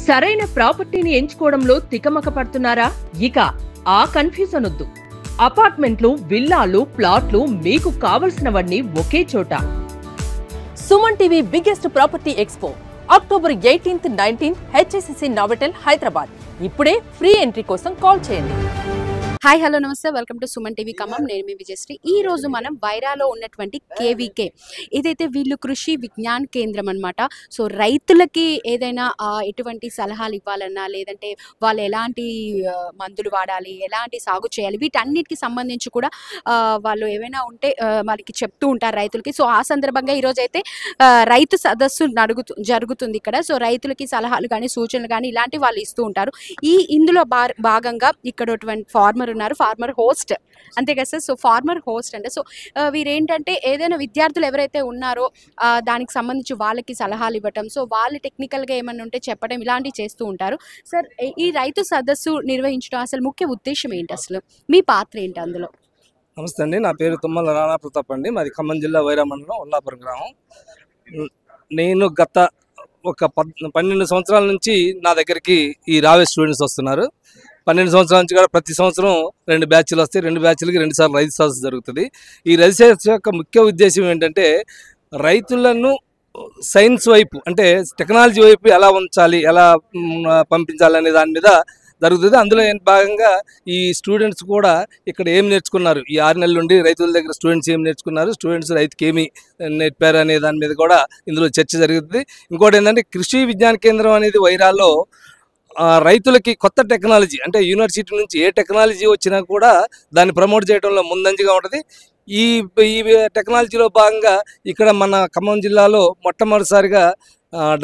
సరైన ప్రాపర్టీని ఎంచుకోవడంలో తికమక పడుతున్నారా? ఇక ఆ కన్ఫ్యూజన్ వద్దు. అపార్ట్మెంట్లు, విల్లాలు, ప్లాట్లు మీకు కావలసినవన్నీ ఒకే చోట. Suman TV biggest property expo October 18th, 19th HSCC Novotel Hyderabad. ఇప్పుడే ఫ్రీ ఎంట్రీ కోసం కాల్ చేయండి. హాయ్ హలో నమస్తే, welcome to Suman TV Khammam. నేను మీ విజయశ్రీ. ఈ రోజు మనం వైరాలో ఉన్నటువంటి కేవీకే, ఏదైతే వీళ్ళు కృషి విజ్ఞాన్ కేంద్రం అనమాట. సో రైతులకి ఏదైనా ఎటువంటి సలహాలు ఇవ్వాలన్నా, లేదంటే వాళ్ళు ఎలాంటి మందులు వాడాలి, ఎలాంటి సాగు చేయాలి, వీటన్నిటికి సంబంధించి కూడా వాళ్ళు ఏమైనా ఉంటే మనకి చెప్తూ ఉంటారు రైతులకి. సో ఆ సందర్భంగా ఈరోజు అయితే రైతు సదస్సు జరుగుతుంది ఇక్కడ. సో రైతులకి సలహాలు కానీ, సూచనలు కానీ ఇలాంటివి వాళ్ళు ఇస్తూ ఉంటారు. ఇందులో భాగంగా ఇక్కడ ఫార్మర్ ఉన్నారు, ఫార్మర్ హోస్ట్, అంతే కదా సార్? సో ఫార్మర్ హోస్ట్ అంటే సో వీరేంటంటే ఏదైనా విద్యార్థులు ఎవరైతే ఉన్నారో దానికి సంబంధించి వాళ్ళకి సలహాలు ఇవ్వటం, సో వాళ్ళు టెక్నికల్గా ఏమన్నా ఉంటే చెప్పడం, ఇలాంటివి చేస్తూ ఉంటారు. సార్, ఈ రైతు సదస్సు నిర్వహించడం అసలు ముఖ్య ఉద్దేశం ఏంటి, అసలు మీ పాత్ర ఏంటి అందులో? నమస్తే అండి, నా పేరు తుమ్మల రాణా ప్రతాప్ అండి. మాది ఖమ్మం జిల్లా వైరా మండలం ఉల్లాపురం గ్రామం. నేను గత ఒక 12 సంవత్సరాల నుంచి నా దగ్గరికి ఈ రావే స్టూడెంట్స్ వస్తున్నారు. 12 సంవత్సరాల నుంచి కూడా ప్రతి సంవత్సరం 2 బ్యాచ్లు వస్తాయి. 2 బ్యాచ్లకి 2 సార్లు రైతు సదస్సు జరుగుతుంది. ఈ రైతు సదస్సు యొక్క ముఖ్య ఉద్దేశం ఏంటంటే రైతులను సైన్స్ వైపు, అంటే టెక్నాలజీ వైపు ఎలా ఉంచాలి, ఎలా పంపించాలి అనే దాని మీద జరుగుతుంది. అందులో భాగంగా ఈ స్టూడెంట్స్ కూడా ఇక్కడ ఏం నేర్చుకున్నారు, ఈ 6 నెలల నుండి రైతుల దగ్గర స్టూడెంట్స్ ఏం నేర్చుకున్నారు, స్టూడెంట్స్ రైతుకి ఏమి నేర్పారు అనే దాని మీద కూడా ఇందులో చర్చ జరుగుతుంది. ఇంకోటి ఏంటంటే కృషి విజ్ఞాన కేంద్రం అనేది వైరాల్లో రైతులకి కొత్త టెక్నాలజీ, అంటే యూనివర్సిటీ నుంచి ఏ టెక్నాలజీ వచ్చినా కూడా దాన్ని ప్రమోట్ చేయడంలో ముందంజగా ఉంటుంది. ఈ టెక్నాలజీలో భాగంగా ఇక్కడ మన ఖమ్మం జిల్లాలో మొట్టమొదటిసారిగా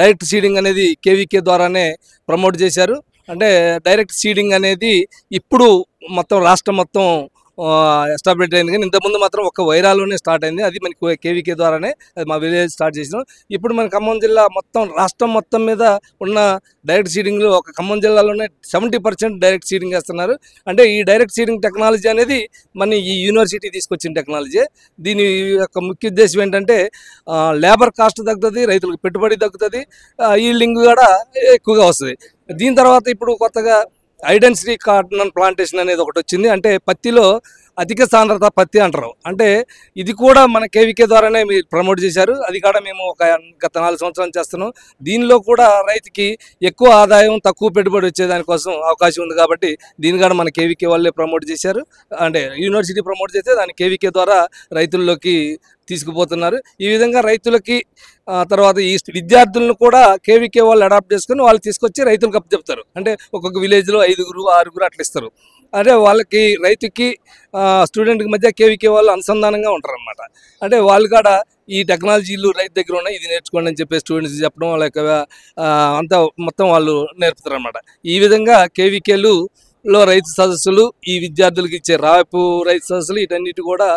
డైరెక్ట్ సీడింగ్ అనేది కేవీకే ద్వారానే ప్రమోట్ చేశారు. అంటే డైరెక్ట్ సీడింగ్ అనేది ఇప్పుడు మొత్తం రాష్ట్రం మొత్తం ఎస్టాబ్లిష్ అయింది, కానీ ఇంతకుముందు మాత్రం ఒక వైరాలోనే స్టార్ట్ అయింది. అది మనకి కేవీకే ద్వారానే, అది మా విలేజ్ స్టార్ట్ చేసినాం. ఇప్పుడు మన ఖమ్మం జిల్లా మొత్తం రాష్ట్రం మొత్తం మీద ఉన్న డైరెక్ట్ సీడింగ్లో ఒక ఖమ్మం జిల్లాలోనే 70% డైరెక్ట్ సీడింగ్ వేస్తున్నారు. అంటే ఈ డైరెక్ట్ సీడింగ్ టెక్నాలజీ అనేది మన ఈ యూనివర్సిటీ తీసుకొచ్చిన టెక్నాలజీ. దీని యొక్క ముఖ్య ఉద్దేశం ఏంటంటే లేబర్ కాస్ట్ తగ్గుతుంది, రైతులకు పెట్టుబడి తగ్గుతుంది, ఈల్డింగ్ కూడా ఎక్కువగా వస్తుంది. దీని తర్వాత ఇప్పుడు కొత్తగా ఐడెన్సిటీ కాటన్ ప్లాంటేషన్ అనేది ఒకటి వచ్చింది. అంటే పత్తిలో అధిక సాంద్రత పత్తి అంటారు. అంటే ఇది కూడా మన కేవీకే ద్వారానే మీరు ప్రమోట్ చేశారు. అది కూడా మేము గత 4 సంవత్సరాలు చేస్తున్నాం. దీనిలో కూడా రైతుకి ఎక్కువ ఆదాయం, తక్కువ పెట్టుబడి వచ్చేదానికోసం అవకాశం ఉంది. కాబట్టి దీని కూడా మన కేవీకే వాళ్ళే ప్రమోట్ చేశారు. అంటే యూనివర్సిటీ ప్రమోట్ చేస్తే దాన్ని కేవీకే ద్వారా రైతుల్లోకి తీసుకుపోతున్నారు. ఈ విధంగా రైతులకి తర్వాత ఈ విద్యార్థులను కూడా కేవీకే వాళ్ళు అడాప్ట్ చేసుకుని వాళ్ళు తీసుకొచ్చి రైతులకు అప్పచెప్తారు. అంటే ఒక్కొక్క విలేజ్లో 5గురు 6గురు అట్లా ఇస్తారు. అంటే వాళ్ళకి రైతుకి స్టూడెంట్కి మధ్య కేవీకే వాళ్ళు అనుసంధానంగా ఉంటారు అనమాట. అంటే వాళ్ళు కూడా ఈ టెక్నాలజీలు రైతు దగ్గర ఉన్నాయి, ఇది నేర్చుకోండి అని చెప్పి స్టూడెంట్స్ చెప్పడం, వాళ్ళ అంతా మొత్తం వాళ్ళు నేర్పుతారు అనమాట. ఈ విధంగా కేవీకేలులో రైతు సదస్సులు, ఈ విద్యార్థులకు ఇచ్చే రాపు రైతు సదస్సులు, వీటన్నిటి కూడా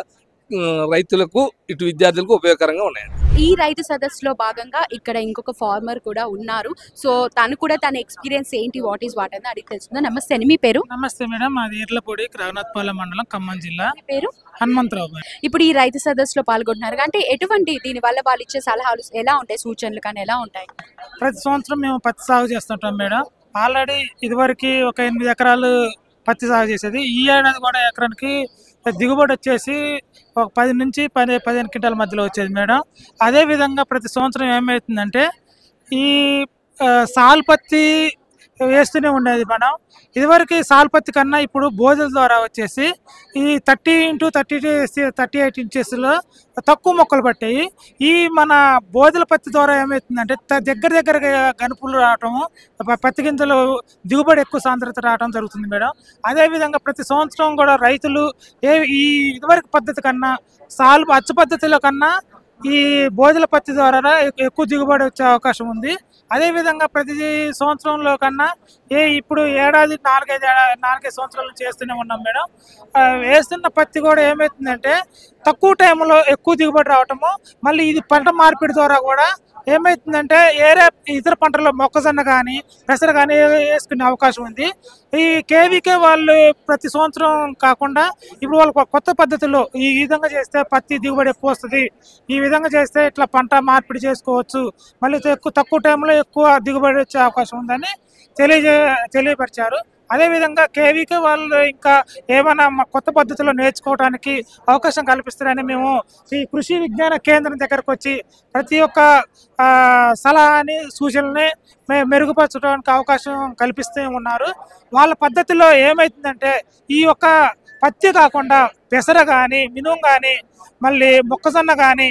రైతులకు ఇటు విద్యార్థులకు ఉపయోగకరంగా ఉన్నాయి. ఈ రైతు సదస్సులో భాగంగా ఇక్కడ ఇంకొక ఫార్మర్ కూడా ఉన్నారు. సో తను కూడా తన ఎక్స్పీరియన్స్ ఏంటి, వాట్ ఈస్ వాట్ అని అడిగి తెలుస్తుందా. నమస్తే అండి, మీ పేరు? నమస్తే మేడం, మాది ఈర్లపూడి, రఘునాథపాలెం మండలం, ఖమ్మం జిల్లా. పేరు? హనుమంతరావు. ఇప్పుడు ఈ రైతు సదస్సులో పాల్గొంటున్నారు అంటే ఎటువంటి దీని వల్ల వాళ్ళు ఇచ్చే సలహాలు ఎలా ఉంటాయి, సూచనలు కానీ ఎలా ఉంటాయి? ప్రతి సంవత్సరం మేము పత్తి సాగు చేస్తుంటాం మేడం. ఆల్రెడీ ఇదివరకు ఒక 8 ఎకరాలు పత్తి సాగు చేసేది. ఈ ఏడాది కూడా ఎకరానికి దిగుబడి వచ్చేసి ఒక 10 నుంచి 15 క్వింటాల మధ్యలో వచ్చేది మేడం. అదేవిధంగా ప్రతి సంవత్సరం ఏమవుతుందంటే ఈ సాల్ పత్తి వేస్తూనే ఉండేది మనం. ఇదివరకు సాల్ పత్తి కన్నా ఇప్పుడు బోధల ద్వారా వచ్చేసి ఈ 30 x 38 ఇంచెస్లో తక్కువ మొక్కలు పట్టాయి. ఈ మన బోధల పత్తి ద్వారా ఏమవుతుందంటే దగ్గర గనుపులు రావటము, పత్తి గింజలు దిగుబడి ఎక్కువ సాంద్రత రావడం జరుగుతుంది మేడం. అదేవిధంగా ప్రతి సంవత్సరం కూడా రైతులు ఈ ఇదివరకు పద్ధతి కన్నా అచ్చు పద్ధతిలో కన్నా ఈ బోధల పత్తి ద్వారా ఎక్కువ దిగుబడి వచ్చే అవకాశం ఉంది. అదేవిధంగా ప్రతి సంవత్సరంలో కన్నా ఇప్పుడు ఏడాది 4-5 సంవత్సరాలు చేస్తూనే ఉన్నాం మేడం. వేస్తున్న పత్తి కూడా ఏమవుతుందంటే తక్కువ టైంలో ఎక్కువ దిగుబడి రావటము, మళ్ళీ ఇది పంట మార్పిడి ద్వారా కూడా ఏమవుతుందంటే ఇతర పంటల్లో మొక్కజొన్న కానీ పెసర కానీ వేసుకునే అవకాశం ఉంది. ఈ కేవీకే వాళ్ళు ప్రతి సంవత్సరం కాకుండా ఇప్పుడు వాళ్ళు కొత్త పద్ధతిలో ఈ విధంగా చేస్తే పత్తి దిగుబడి ఎక్కువ వస్తుంది, ఈ విధంగా చేస్తే ఇట్లా పంట మార్పిడి చేసుకోవచ్చు, మళ్ళీ తక్కువ టైంలో ఎక్కువ దిగుబడి వచ్చే అవకాశం ఉందని తెలియపరిచారు. అదేవిధంగా కేవీకే వాళ్ళు ఇంకా ఏమైనా కొత్త పద్ధతిలో నేర్చుకోవడానికి అవకాశం కల్పిస్తారని మేము ఈ కృషి విజ్ఞాన కేంద్రం దగ్గరకు వచ్చి ప్రతి ఒక్క సలహాని సూచనల్ని మెరుగుపరచడానికి అవకాశం కల్పిస్తూ ఉన్నారు. వాళ్ళ పద్ధతిలో ఏమవుతుందంటే ఈ యొక్క పత్తి కాకుండా పెసర కానీ మినుము కానీ మళ్ళీ మొక్కజొన్న కానీ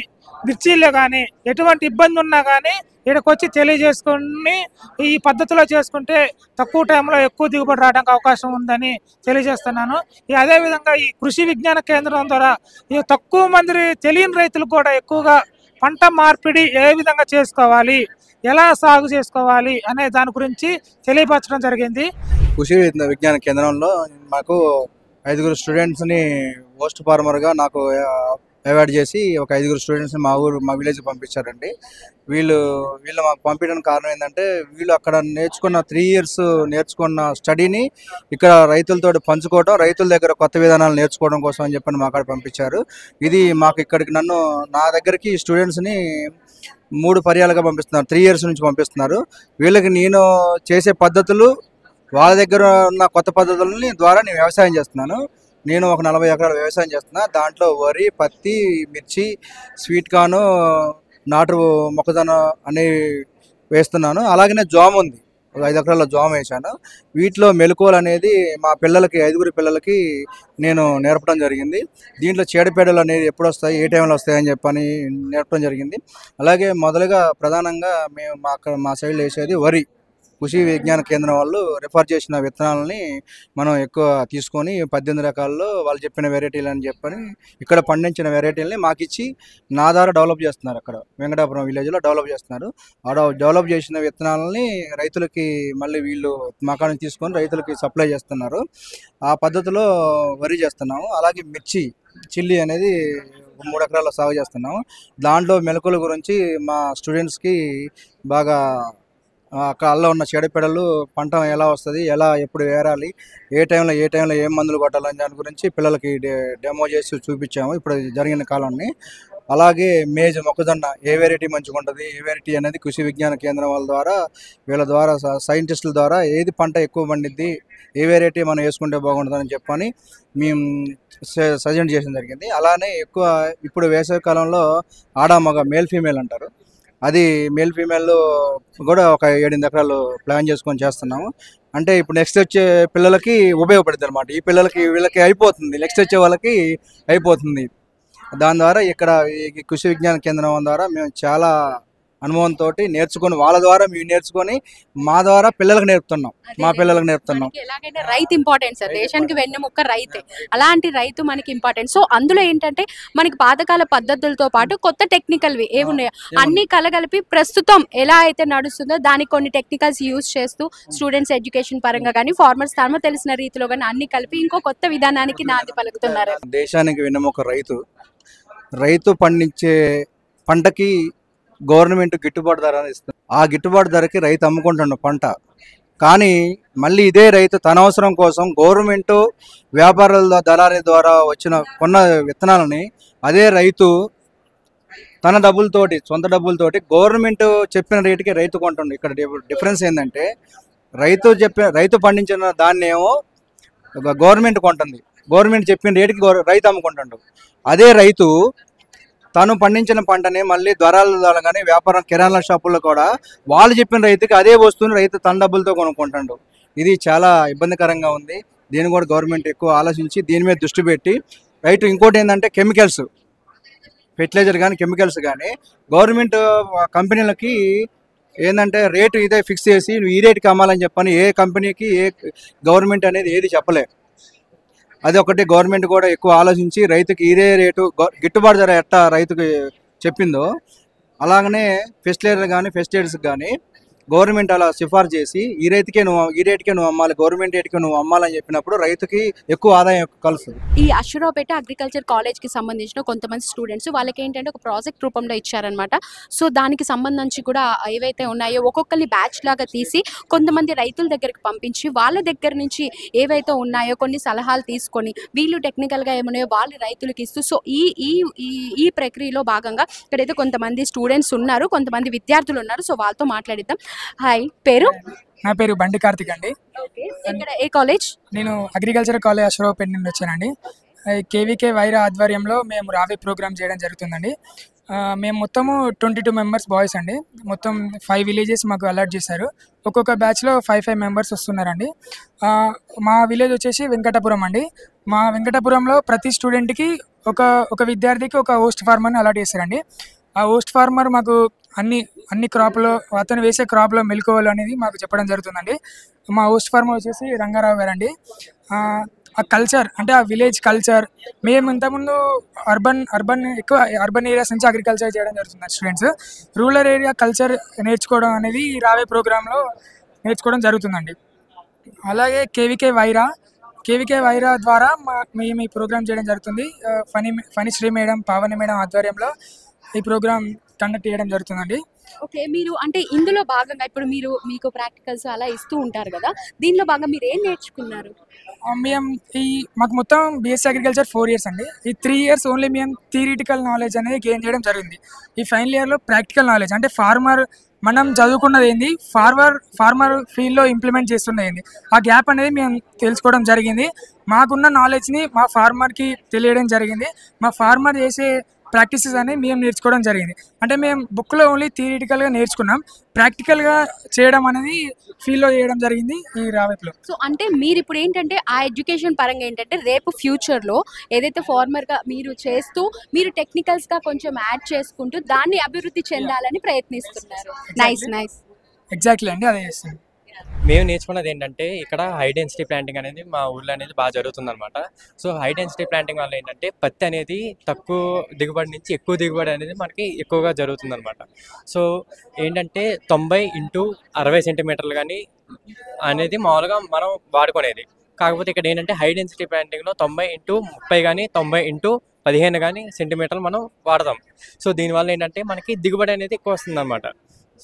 మిర్చీలు కానీ ఎటువంటి ఇబ్బంది ఉన్నా కానీ ఇక్కడికి వచ్చి తెలియజేసుకుని ఈ పద్ధతిలో చేసుకుంటే తక్కువ టైంలో ఎక్కువ దిగుబడి రావడానికి అవకాశం ఉందని తెలియజేస్తున్నాను. అదేవిధంగా ఈ కృషి విజ్ఞాన కేంద్రం ద్వారా ఈ తక్కువ మంది తెలియని రైతులు కూడా ఎక్కువగా పంట మార్పిడి ఏ విధంగా చేసుకోవాలి, ఎలా సాగు చేసుకోవాలి అనే దాని గురించి తెలియపరచడం జరిగింది. కృషి విజ్ఞాన కేంద్రంలో మాకు 5 స్టూడెంట్స్ని పోస్ట్ ఫార్మర్గా నాకు అవార్డ్ చేసి ఒక 5 స్టూడెంట్స్ని మా విలేజ్కి పంపించారండి. వీళ్ళు మాకు పంపించడానికి కారణం ఏంటంటే వీళ్ళు అక్కడ నేర్చుకున్న 3 years నేర్చుకున్న స్టడీని ఇక్కడ రైతులతో పంచుకోవడం, రైతుల దగ్గర కొత్త విధానాలు నేర్చుకోవడం కోసం అని చెప్పని మా అక్కడ పంపించారు. ఇది మాకు ఇక్కడికి నా దగ్గరికి స్టూడెంట్స్ని 3 పర్యాలుగా పంపిస్తున్నారు, 3 years నుంచి పంపిస్తున్నారు. వీళ్ళకి నేను చేసే పద్ధతులు వాళ్ళ దగ్గర ఉన్న కొత్త పద్ధతులని ద్వారా నేను వ్యవసాయం చేస్తున్నాను. నేను ఒక 40 ఎకరాల వ్యవసాయం చేస్తున్నా. దాంట్లో వరి, పత్తి, మిర్చి, స్వీట్ కార్న్, నాటు మొక్కజొన్న అనేవి వేస్తున్నాను. అలాగనే జోమ ఉంది, ఒక 5 ఎకరాల జోమ వేసాను. వీటిలో మెలకువలు అనేది మా పిల్లలకి 5 పిల్లలకి నేను నేర్పడం జరిగింది. దీంట్లో చీడపీడలు అనేది ఎప్పుడు వస్తాయి, ఏ టైంలో వస్తాయి అని చెప్పని నేర్పడం జరిగింది. అలాగే మొదలుగా ప్రధానంగా మేము మా సైడ్లో వేసేది వరి. కృషి విజ్ఞాన కేంద్రం వాళ్ళు రిఫర్ చేసిన విత్తనాలని మనం ఎక్కువ తీసుకొని 18 రకాల్లో వాళ్ళు చెప్పిన వెరైటీలు అని చెప్పని ఇక్కడ పండించిన వెరైటీలని మాకు ఇచ్చి నా ద్వారా డెవలప్ చేస్తున్నారు. అక్కడ వెంకటాపురం విలేజ్లో డెవలప్ చేస్తున్నారు. డెవలప్ చేసిన విత్తనాలని రైతులకి మళ్ళీ వీళ్ళు మాకాన్ని తీసుకొని రైతులకి సప్లై చేస్తున్నారు. ఆ పద్ధతిలో వరి చేస్తున్నాము. అలాగే చిల్లీ అనేది 3 ఎకరాల్లో సాగు చేస్తున్నాము. దాంట్లో మెలకుల గురించి మా స్టూడెంట్స్కి బాగా అక్కడ ఉన్న చీడపీడలు, పంట ఎలా వస్తుంది, ఎప్పుడు వేరాలి, ఏ టైంలో ఏం మందులు కొట్టాలని దాని గురించి పిల్లలకి డెమో చేసి చూపించాము ఇప్పుడు జరిగిన కాలాన్ని. అలాగే మొక్కజొన్న ఏ వెరైటీ మంచిగా ఉంటుంది, ఏ వెరైటీ అనేది కృషి విజ్ఞాన కేంద్రం వీళ్ళ ద్వారా సైంటిస్టుల ద్వారా ఏది పంట ఎక్కువ పండిద్ది, ఏ వెరైటీ మనం వేసుకుంటే బాగుంటుందని చెప్పని మేము సజెస్ట్ చేయడం జరిగింది. అలానే ఎక్కువ ఇప్పుడు వేసవి కాలంలో ఆడ-మగ మేల్ ఫీమేల్ అంటారు, అది మేల్ ఫీమేల్ కూడా ఒక 7-8 ఎకరాలు ప్లాన్ చేసుకొని చేస్తున్నాము. అంటే ఇప్పుడు నెక్స్ట్ వచ్చే పిల్లలకి ఉపయోగపడుతుంది అనమాట. ఈ పిల్లలకి వీళ్ళకి అయిపోతుంది, నెక్స్ట్ వచ్చే వాళ్ళకి అయిపోతుంది. దాని ద్వారా ఇక్కడ ఈ కృషి విజ్ఞాన కేంద్రం ద్వారా మేము చాలా అనుభవంతో నేర్చుకొని వాళ్ళ ద్వారా మేము నేర్చుకొని మా ద్వారా పిల్లలకు నేర్పుతున్నాం, మా పిల్లలకు నేర్పుతున్నాం. ఎలాగైనా రైతు ఇంపార్టెంట్ సార్, దేశానికి వెన్నెముక్క రైతే. అలాంటి రైతు మనకి ఇంపార్టెంట్. సో అందులో ఏంటంటే మనకి పాతకాల పద్ధతులతో పాటు కొత్త టెక్నికల్వి ఏమున్నాయో అన్ని కలగలిపి ప్రస్తుతం ఎలా అయితే నడుస్తుందో దానికి కొన్ని టెక్నికల్స్ యూజ్ చేస్తూ స్టూడెంట్స్ ఎడ్యుకేషన్ పరంగా కానీ ఫార్మర్స్ తమ తెలిసిన రీతిలో కానీ అన్ని కలిపి ఇంకో కొత్త విధానానికి నాంది పలుకుతున్నారు. దేశానికి వెన్నెముక రైతు పండించే పంటకి గవర్నమెంట్ గిట్టుబాటు ధర ఇస్తుంది. ఆ గిట్టుబాటు ధరకి రైతు అమ్ముకుంటున్న పంట, కానీ మళ్ళీ ఇదే రైతు తన అవసరం కోసం గవర్నమెంట్ వ్యాపారుల దళారీ ద్వారా కొన్న విత్తనాలని అదే రైతు తన డబ్బులతోటి, సొంత డబ్బులతోటి గవర్నమెంట్ చెప్పిన రేటుకి రైతు కొంటుండు. ఇక్కడ డిఫరెన్స్ ఏంటంటే రైతు పండించిన దాన్ని ఏమో గవర్నమెంట్ కొంటుంది, గవర్నమెంట్ చెప్పిన రేటుకి రైతు అమ్ముకుంటుండు. అదే రైతు తను పండించిన పంటని మళ్ళీ దళాల ద్వారా కానీ వ్యాపారం కిరాణా షాపుల్లో కూడా వాళ్ళు చెప్పిన రైతుకి అదే వస్తువుని రైతు తన డబ్బులతో కొనుక్కుంటాడు. ఇది చాలా ఇబ్బందికరంగా ఉంది. దీన్ని కూడా గవర్నమెంట్ ఎక్కువ ఆలోచించి దీని మీద దృష్టి పెట్టి రైతు. ఇంకోటి ఏంటంటే కెమికల్స్, ఫెర్టిలైజర్ కానీ కెమికల్స్ కానీ గవర్నమెంట్ కంపెనీలకి ఏంటంటే రేటు ఇదే ఫిక్స్ చేసి నువ్వు ఈ రేటుకి అమ్మాలని చెప్పని ఏ కంపెనీకి ఏ గవర్నమెంట్ అనేది ఏది చెప్పలే. అది ఒకటి గవర్నమెంట్ కూడా ఎక్కువ ఆలోచించి రైతుకి ఇదే రేటు గిట్టుబాటు ధర ఎట్టా రైతుకి చెప్పిందో అలాగనే ఫెస్టిలైజర్ కానీ పెస్టిసైడ్స్ కానీ గవర్నమెంట్ అలా సిఫార్సు చేసి ఈ రేటుకే నువ్వు అమ్మాలి, గవర్నమెంట్ రేటుకే నువ్వు అమ్మాలని చెప్పినప్పుడు రైతుకి ఎక్కువ ఆదాయం కలుస్తుంది. ఈ అశ్వరావుపేట అగ్రికల్చర్ కాలేజ్కి సంబంధించిన కొంతమంది స్టూడెంట్స్ వాళ్ళకి ఏంటంటే ఒక ప్రాజెక్ట్ రూపంలో ఇచ్చారనమాట. సో దానికి సంబంధించి కూడా ఏవైతే ఉన్నాయో ఒక్కొక్కరిని బ్యాచ్ లాగా తీసి కొంతమంది రైతుల దగ్గరికి పంపించి వాళ్ళ దగ్గర నుంచి ఏవైతే ఉన్నాయో కొన్ని సలహాలు తీసుకొని వీళ్ళు టెక్నికల్గా ఏమున్నాయో వాళ్ళు రైతులకు ఇస్తూ, సో ఈ ప్రక్రియలో భాగంగా ఇక్కడైతే కొంతమంది స్టూడెంట్స్ ఉన్నారు, కొంతమంది విద్యార్థులు ఉన్నారు. సో వాళ్ళతో మాట్లాడిద్దాం. హాయ్, పేరు? నా పేరు బండి కార్తిక్ అండి. ఇక్కడ ఏ కాలేజ్? నేను అగ్రికల్చర్ కాలేజ్ అశ్వరావుపేట నుండి వచ్చానండి. కేవీకే వైరా ఆధ్వర్యంలో మేము రావే ప్రోగ్రామ్ చేయడం జరుగుతుందండి. మేము మొత్తము 22 మెంబర్స్ బాయ్స్ అండి. మొత్తం 5 విలేజెస్ మాకు అలాట్ చేశారు. ఒక్కొక్క బ్యాచ్లో 5 మెంబర్స్ వస్తున్నారండి. మా విలేజ్ వచ్చేసి వెంకటపురం అండి. మా వెంకటపురంలో ప్రతి స్టూడెంట్కి ఒక విద్యార్థికి ఒక హోస్ట్ ఫార్మర్ని అలాట్ చేశారండి. ఆ హోస్ట్ ఫార్మర్ మాకు అన్ని క్రాప్లో అతను వేసే క్రాప్లో మెలకువలు అనేది మాకు చెప్పడం జరుగుతుందండి. మా హోస్ట్ ఫార్మర్ వచ్చేసి రంగారావు గారు అండి. ఆ కల్చర్ అంటే ఆ విలేజ్ కల్చర్, మేము ఇంతకుముందు అర్బన్ ఏరియాస్ నుంచి అగ్రికల్చర్ చేయడం జరుగుతుంది స్టూడెంట్స్. రూరల్ ఏరియా కల్చర్ నేర్చుకోవడం అనేది రావే ప్రోగ్రాంలో నేర్చుకోవడం జరుగుతుందండి. అలాగే కేవీకే వైరా ద్వారా మేము ఈ ప్రోగ్రామ్ చేయడం జరుగుతుంది. ఫణిశ్రీ మేడం, పావని మేడం ఆధ్వర్యంలో ఈ ప్రోగ్రామ్ కండక్ట్ చేయడం జరుగుతుందండి. ఓకే, మీరు అంటే ఇందులో భాగంగా ఇప్పుడు మీకు ప్రాక్టికల్స్ అలా ఇస్తూ ఉంటారు కదా, దీనిలో భాగంగా మీరు ఏం నేర్చుకున్నారు? మేము మాకు మొత్తం బీఎస్సీ అగ్రికల్చర్ 4 ఇయర్స్ అండి. ఈ 3 ఇయర్స్ ఓన్లీ మేము థియరిటికల్ నాలెడ్జ్ అనేది గెయిన్ చేయడం జరిగింది. ఈ ఫైనల్ ఇయర్లో ప్రాక్టికల్ నాలెడ్జ్ అంటే మనం చదువుకున్నది ఏంది, ఫార్మర్ ఫీల్డ్లో ఇంప్లిమెంట్ చేస్తున్నది ఏంది, ఆ గ్యాప్ అనేది మేము తెలుసుకోవడం జరిగింది. మాకున్న నాలెడ్జ్ని మా ఫార్మర్కి తెలియడం జరిగింది. మా ఫార్మర్ చేసే ప్రాక్టీసెస్ అనేది మేము నేర్చుకోవడం జరిగింది. అంటే మేము బుక్లో ఓన్లీ థియరిటికల్గా నేర్చుకున్నాం, ప్రాక్టికల్గా చేయడం అనేది ఫీల్డ్లో చేయడం జరిగింది ఈ రావేట్లో. సో అంటే మీరు ఇప్పుడు ఏంటంటే ఆ ఎడ్యుకేషన్ పరంగా ఏంటంటే రేపు ఫ్యూచర్లో ఏదైతే ఫార్మర్గా మీరు చేస్తూ మీరు టెక్నికల్స్గా కొంచెం యాడ్ చేసుకుంటూ దాన్ని అభివృద్ధి చెందాలని ప్రయత్నిస్తున్నారు. నైస్. ఎగ్జాక్ట్లీ అండి, అదే చేస్తాం. మేము నేర్చుకున్నది ఏంటంటే ఇక్కడ హై డెన్సిటీ ప్లాంటింగ్ అనేది మా ఊళ్ళో అనేది బాగా జరుగుతుంది అనమాట. సో హై డెన్సిటీ ప్లాంటింగ్ వల్ల ఏంటంటే పత్తి అనేది తక్కువ దిగుబడి నుంచి ఎక్కువ దిగుబడి అనేది మనకి ఎక్కువగా జరుగుతుంది అనమాట. సో ఏంటంటే 90 × 60 సెంటీమీటర్లు కానీ అనేది మామూలుగా మనం వాడుకునేది. కాకపోతే ఇక్కడ ఏంటంటే హై డెన్సిటీ ప్లాంటింగ్లో 90 × 30 కానీ 90 × 15 కానీ సెంటీమీటర్లు మనం వాడదాం. సో దీనివల్ల ఏంటంటే మనకి దిగుబడి అనేది ఎక్కువ వస్తుంది అనమాట.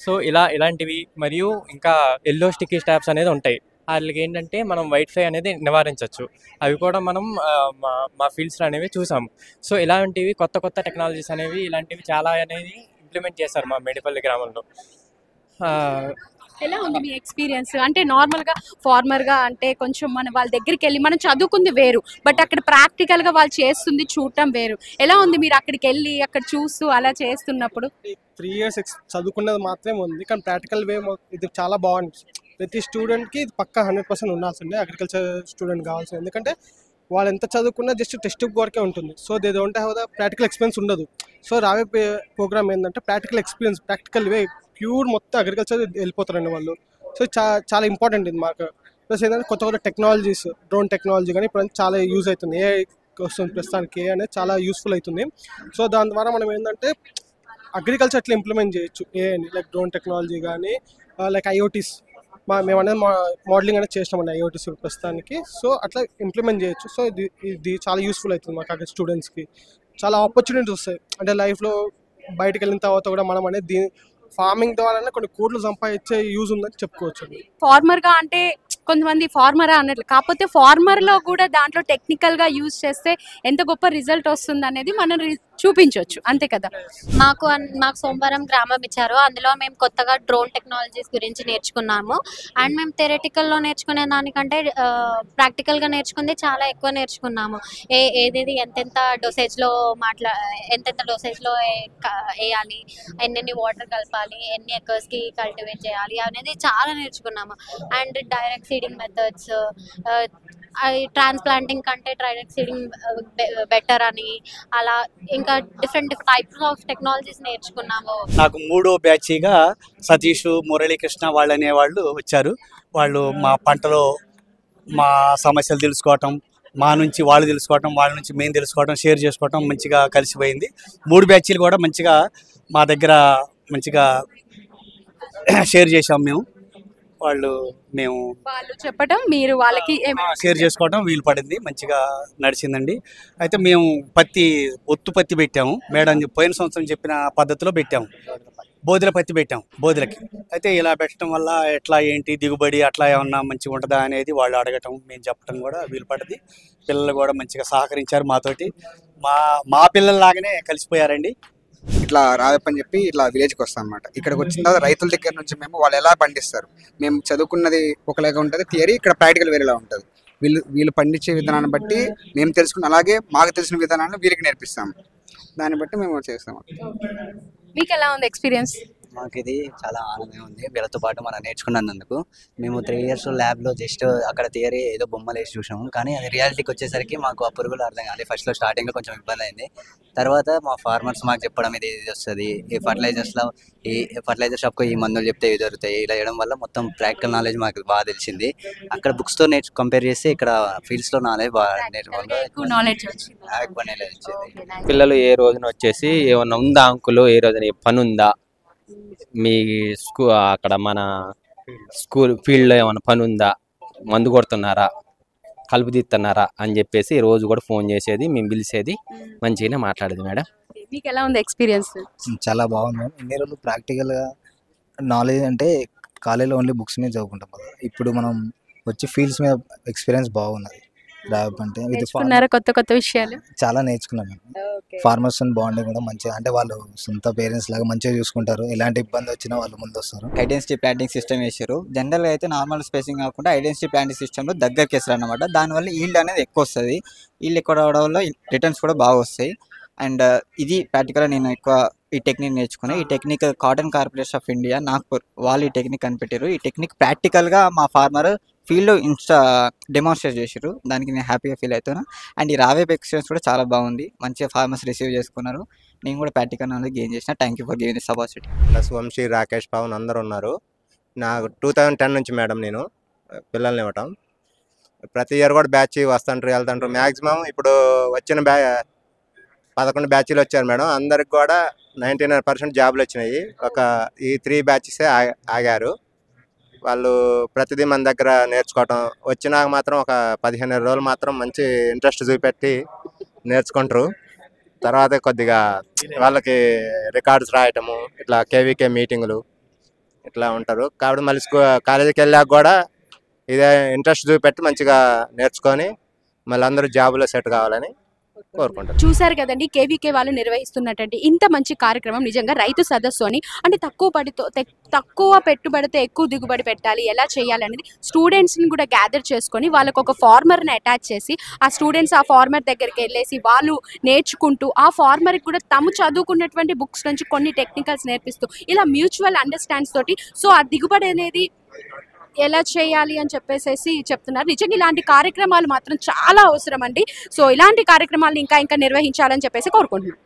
సో ఇలాంటివి మరియు ఇంకా ఎల్లో స్టిక్కీ స్టాప్స్ అనేది ఉంటాయి. వాటికి ఏంటంటే మనం వైట్ ఫ్లై అనేది నివారించవచ్చు. అవి కూడా మనం మా ఫీల్డ్స్లో అనేవి చూసాము. సో ఇలాంటివి కొత్త టెక్నాలజీస్ అనేవి ఇలాంటివి చాలా అనేది ఇంప్లిమెంట్ చేస్తారు మా మేడిపల్లి గ్రామంలో. ఎలా ఉంది మీ ఎక్స్పీరియన్స్? అంటే నార్మల్గా ఫార్మర్గా అంటే కొంచెం వాళ్ళ దగ్గరికి వెళ్ళి మనం చదువుకుంది వేరు, బట్ అక్కడ ప్రాక్టికల్గా వాళ్ళు చేస్తుంది చూడటం వేరు. ఎలా ఉంది మీరు అక్కడికి వెళ్ళి అక్కడ చూస్తూ అలా చేస్తున్నప్పుడు? 3 ఇయర్స్ చదువుకున్నది మాత్రమే ఉంది, కానీ ప్రాక్టికల్ వే ఇది చాలా బాగుంది. ప్రతి స్టూడెంట్కి ఇది పక్కా 100% ఉండాల్సిందే అగ్రికల్చర్ స్టూడెంట్ కావాల్సింది. ఎందుకంటే వాళ్ళు ఎంత చదువుకున్నా జస్ట్ టెక్స్ట్ బుక్ వరకే ఉంటుంది. So they don't have the practical experience ఉండదు. సో రావే ప్రోగ్రామ్ ఏంటంటే ప్రాక్టికల్ వే ప్యూర్ మొత్తం అగ్రికల్చర్ వెళ్ళిపోతారండి వాళ్ళు. సో చాలా ఇంపార్టెంట్ ఇది మాకు. ప్లస్ ఏంటంటే కొత్త టెక్నాలజీస్, డ్రోన్ టెక్నాలజీ కానీ ఇప్పుడు చాలా యూజ్ అవుతుంది. ఏ వస్తుంది ప్రస్తుతానికి, ఏ అనేది చాలా యూస్ఫుల్ అవుతుంది. సో దాని ద్వారా మనం ఏంటంటే అగ్రికల్చర్ అట్లా ఇంప్లిమెంట్ చేయొచ్చు. ఏ అని లైక్ డ్రోన్ టెక్నాలజీ కానీ లైక్ ఐఓటీస్ మేము అనేది మోడలింగ్ అనేది చేస్తామండి ఐఓటీస్ ప్రస్తుతానికి. సో అట్లా ఇంప్లిమెంట్ చేయొచ్చు. సో ఇది చాలా యూస్ఫుల్ అవుతుంది మాకు అక్కడ స్టూడెంట్స్కి. చాలా ఆపర్చునిటీస్ వస్తాయి. అంటే లైఫ్లో బయటకు వెళ్ళిన తర్వాత కూడా మనం అనేది ఫార్మింగ్ ద్వారా కొన్ని కోట్లు సంపాదించే యూజ్ ఉందని చెప్పుకోవచ్చు. ఫార్మర్గా అంటే కొంతమంది ఫార్మరా అన్నట్లు, కాకపోతే ఫార్మర్లో కూడా దాంట్లో టెక్నికల్గా యూజ్ చేస్తే ఎంత గొప్ప రిజల్ట్ వస్తుంది అనేది మనం చూపించవచ్చు, అంతే కదా? మాకు సోమవారం గ్రామం ఇచ్చారు. అందులో మేము కొత్తగా డ్రోన్ టెక్నాలజీస్ గురించి నేర్చుకున్నాము. అండ్ మేము థియరిటికల్లో నేర్చుకునే దానికంటే ప్రాక్టికల్గా నేర్చుకుంది చాలా ఎక్కువ నేర్చుకున్నాము. ఏదేది ఎంతెంత డోసేజ్లో వేయాలి, ఎన్ని వాటర్ కలపాలి, ఎన్ని ఎకర్స్కి కల్టివేట్ చేయాలి అనేది చాలా నేర్చుకున్నాము. And direct seeding methods, transplanting కంటే డైరెక్ట్ సీడింగ్ బెటర్ అని, అలా ఇంకా డిఫరెంట్ టైప్స్ ఆఫ్ టెక్నాలజీస్ నేర్చుకున్నాము. నాకు 3వ బ్యాచ్గా సతీష్, మురళీకృష్ణ వాళ్ళు అనేవాళ్ళు వచ్చారు. వాళ్ళు మా పంటలో మా సమస్యలు తెలుసుకోవటం, మా నుంచి వాళ్ళు తెలుసుకోవటం, వాళ్ళ నుంచి మేము తెలుసుకోవటం, షేర్ చేసుకోవటం మంచిగా కలిసిపోయింది. 3 బ్యాచీలు కూడా మంచిగా మా దగ్గర మంచిగా షేర్ చేసాం మేము. వాళ్ళు చెప్పటం మీరు వాళ్ళకి షేర్ చేసుకోవడం వీలు పడింది, మంచిగా నడిచిందండి. అయితే మేము ఒత్తు పత్తి పెట్టాము మేడం, పోయిన సంవత్సరం చెప్పిన పద్ధతిలో పెట్టాము. బోధుల పత్తి పెట్టాము బోధులకి. అయితే ఇలా పెట్టడం వల్ల ఎట్లా ఏంటి దిగుబడి అట్లా ఏమన్నా మంచిగా ఉంటుందా అనేది వాళ్ళు అడగటం, మేము చెప్పడం కూడా వీలు పడింది. పిల్లలు కూడా మంచిగా సహకరించారు మాతోటి. మా పిల్లల్లాగానే కలిసిపోయారండి. ఇట్లా రావేపని చెప్పి ఇట్లా విలేజ్కి వస్తాం అనమాట. ఇక్కడికి వచ్చిన తర్వాత రైతుల దగ్గర నుంచి మేము వాళ్ళు ఎలా పండిస్తారు, మేము చదువుకున్నది ఒకలాగా ఉంటుంది థియరీ, ఇక్కడ ప్రాక్టికల్ వేరేలా ఉంటుంది. వీళ్ళు పండించే విధానాన్ని బట్టి మేము తెలుసుకున్న, అలాగే మాకు తెలిసిన విధానాన్ని వీళ్ళకి నేర్పిస్తాము. దాన్ని బట్టి మేము చేస్తాము. మీకు ఎలా ఉంది ఎక్స్పీరియన్స్? మాకు ఇది చాలా ఆనందంగా ఉంది. వీళ్ళతో పాటు మనం నేర్చుకున్నందుకు. మేము 3 years ల్యాబ్లో జస్ట్ అక్కడ థియరీ ఏదో బొమ్మలు వేసి చూసాము, కానీ అది రియాలిటీకి వచ్చేసరికి మాకు ఆ పురుగులు అర్థం కాదు. ఫస్ట్లో స్టార్టింగ్లో కొంచెం ఇబ్బంది అయింది. తర్వాత మా ఫార్మర్స్ మాకు చెప్పడం ఇది వస్తుంది, ఈ ఫర్టిలైజర్ షాప్కి ఈ మందులు చెప్తే ఇవి దొరుకుతాయి, ఇలా చేయడం వల్ల మొత్తం ప్రాక్టికల్ నాలెడ్జ్ మాకు బాగా తెలిసింది. అక్కడ బుక్స్తో కంపేర్ చేస్తే ఇక్కడ ఫీల్డ్స్లో నాలెడ్జ్ బాగా వచ్చింది. పిల్లలు ఏ రోజున వచ్చేసి ఏమన్నా ఉందా అంకులు, ఏ రోజున పని ఉందా, మీ అక్కడ మన స్కూల్ ఫీల్డ్లో ఏమైనా పని ఉందా, మందు కొడుతున్నారా, కలుపు తీస్తున్నారా అని చెప్పేసి రోజు కూడా ఫోన్ చేసేది, మేము పిలిచేది, మంచిగానే మాట్లాడేది మేడం. మీకు ఎలా ఉంది ఎక్స్పీరియన్స్? చాలా బాగుంది మేడం. ఇన్ని రోజులు ప్రాక్టికల్గా నాలెడ్జ్ అంటే కాలేజీలో ఓన్లీ బుక్స్ మీద చదువుకుంటాం కదా, ఇప్పుడు మనం వచ్చి ఫీల్డ్స్ మీద ఎక్స్పీరియన్స్ బాగున్నది. కొత్త విషయాలు చాలా నేర్చుకున్నాం. ఫార్మర్స్ బాండింగ్ కూడా మంచిగా, అంటే వాళ్ళు సొంత పేరెంట్స్ లాగా మంచిగా చూసుకుంటారు. ఎలాంటి ఇబ్బంది వచ్చినా వాళ్ళు ముందు వస్తారు. ఐడెన్సిటీ ప్లాంటింగ్ సిస్టమ్ వేసారు. జనరల్గా అయితే నార్మల్ స్పేసింగ్ కాకుండా ఐడెన్సిటీ ప్లాంటింగ్ సిస్టంలో దగ్గరికి వేస్తారు అనమాట. దానివల్ల ఈల్డ్ అనేది ఎక్కువ వస్తుంది. ఈల్డ్ ఎక్కువ రావడం వల్ల రిటర్న్స్ కూడా బాగా వస్తాయి. అండ్ ఇది ప్రాక్టికల్గా నేను ఎక్కువ ఈ టెక్నిక్ నేర్చుకున్నాను. ఈ technique cotton corporation of India Nagpur వాళ్ళు ఈ టెక్నిక్ కనిపెట్టారు. ఈ టెక్నిక్ ప్రాక్టికల్గా మా ఫార్మర్ ఫీల్డ్లో డెమాన్స్ట్రేట్ చేశారు. దానికి నేను హ్యాపీగా ఫీల్ అవుతాను. అండ్ ఈ రావేప్ ఎక్స్పీరియన్స్ కూడా చాలా బాగుంది, మంచిగా ఫార్మర్స్ రిసీవ్ చేసుకున్నారు. నేను కూడా ప్రాక్టికల్ నాలెడ్జ్ గెయిన్ చేసిన. Thank you for giving this opportunity. Plus Vamshi, Rakesh, Pavan అందరూ ఉన్నారు. నాకు 2010 నుంచి మేడం నేను పిల్లల్ని ఇవ్వటం. ప్రతి ఇయర్ కూడా బ్యాచ్ వస్తుంటారు వెళ్తుంటారు. మ్యాక్సిమం ఇప్పుడు వచ్చిన 11 బ్యాచ్లు వచ్చారు మేడం. అందరికి కూడా 99% జాబులు వచ్చినాయి. ఈ 3 బ్యాచెసే ఆగారు. వాళ్ళు ప్రతిదీ మన దగ్గర నేర్చుకోవటం, వచ్చినాక మాత్రం ఒక 15 రోజులు మాత్రం మంచి ఇంట్రెస్ట్ చూపెట్టి నేర్చుకుంటారు. తర్వాత కొద్దిగా వాళ్ళకి రికార్డ్స్ రాయటము, ఇట్లా కేవీకే మీటింగులు ఇట్లా ఉంటారు. కాబట్టి మళ్ళీ కాలేజీకి వెళ్ళాక కూడా ఇదే ఇంట్రెస్ట్ చూపెట్టి మంచిగా నేర్చుకొని మళ్ళీ అందరూ జాబులో సెట్ కావాలని కోరుకుంటారు. చూసారు కదండి, కేవీకే వాళ్ళు నిర్వహిస్తున్నటువంటి ఇంత మంచి కార్యక్రమం. నిజంగా రైతు సదస్సు అని, అంటే తక్కువ పెట్టుబడితో ఎక్కువ దిగుబడి పెట్టాలి, ఎలా చేయాలి అనేది స్టూడెంట్స్ని కూడా గ్యాదర్ చేసుకొని వాళ్ళకు ఒక ఫార్మర్ని అటాచ్ చేసి ఆ స్టూడెంట్స్ ఆ ఫార్మర్ దగ్గరికి వెళ్ళేసి వాళ్ళు నేర్చుకుంటూ ఆ ఫార్మర్కి కూడా తాము చదువుకున్నటువంటి బుక్స్ నుంచి కొన్ని టెక్నికల్స్ నేర్పిస్తూ ఇలా మ్యూచువల్ అండర్స్టాండ్స్ తోటి సో ఆ దిగుబడి అనేది ఎలా చేయాలి అని చెప్పేసి చెప్తున్నారు. నిజంగా ఇలాంటి కార్యక్రమాలు మాత్రం చాలా అవసరం అండి. సో ఇలాంటి కార్యక్రమాలను ఇంకా నిర్వహించాలని చెప్పేసి కోరుకుంటున్నాను.